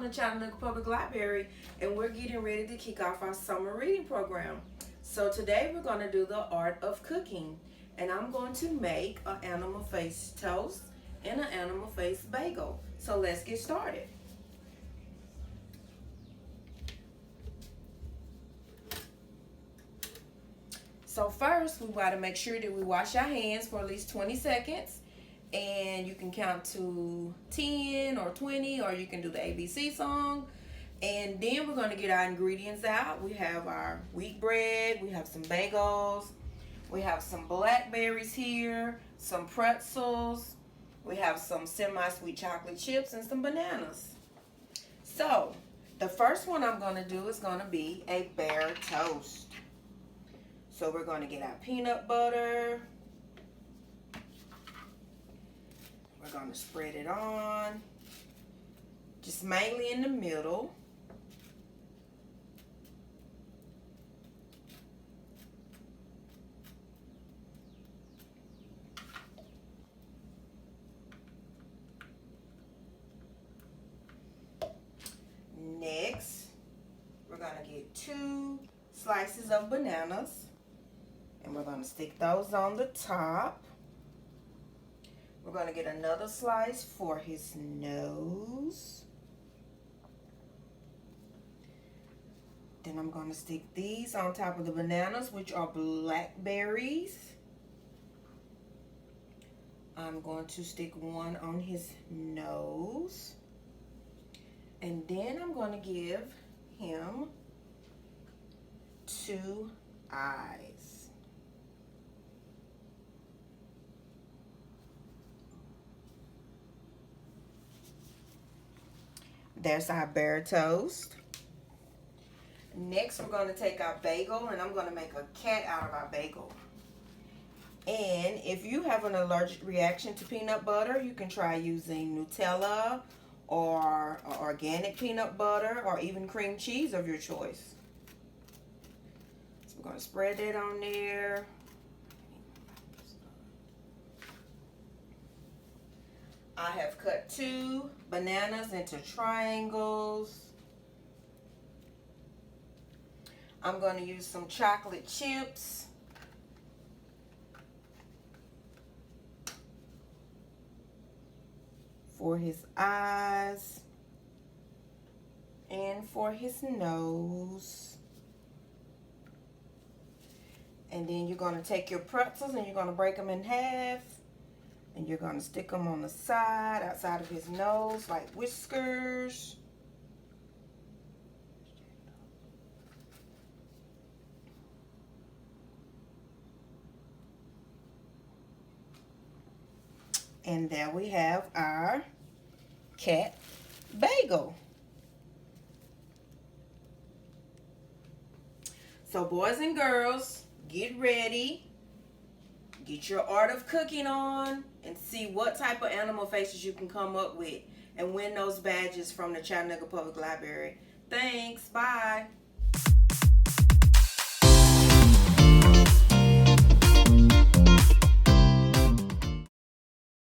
the Chattanooga Public Library, and we're getting ready to kick off our summer reading program. So today we're going to do the art of cooking, and I'm going to make an animal face toast and an animal face bagel. So let's get started. So first, we got to make sure that we wash our hands for at least 20 seconds. And you can count to 10 or 20, or you can do the ABC song. And then we're going to get our ingredients out. We have our wheat bread, we have some bagels, we have some blackberries here, some pretzels, we have some semi-sweet chocolate chips, and some bananas. So the first one I'm going to do is going to be a bear toast. So we're going to get our peanut butter. We're going to spread it on, just mainly in the middle. Next, we're going to get 2 slices of bananas, and we're going to stick those on the top. We're going to get another slice for his nose. Then I'm going to stick these on top of the bananas, which are blackberries. I'm going to stick one on his nose. And then I'm going to give him 2 eyes. There's our bear toast. Next, we're going to take our bagel, and I'm going to make a cat out of our bagel. And if you have an allergic reaction to peanut butter, you can try using Nutella or organic peanut butter or even cream cheese of your choice. So we're going to spread that on there. I have cut 2 bananas into triangles. I'm going to use some chocolate chips. For his eyes and for his nose. And then you're going to take your pretzels and you're going to break them in half. And you're going to stick them on the side, outside of his nose, like whiskers. And there we have our cat bagel. So boys and girls, get ready. Get your art of cooking on and see what type of animal faces you can come up with and win those badges from the Chattanooga Public Library. Thanks. Bye.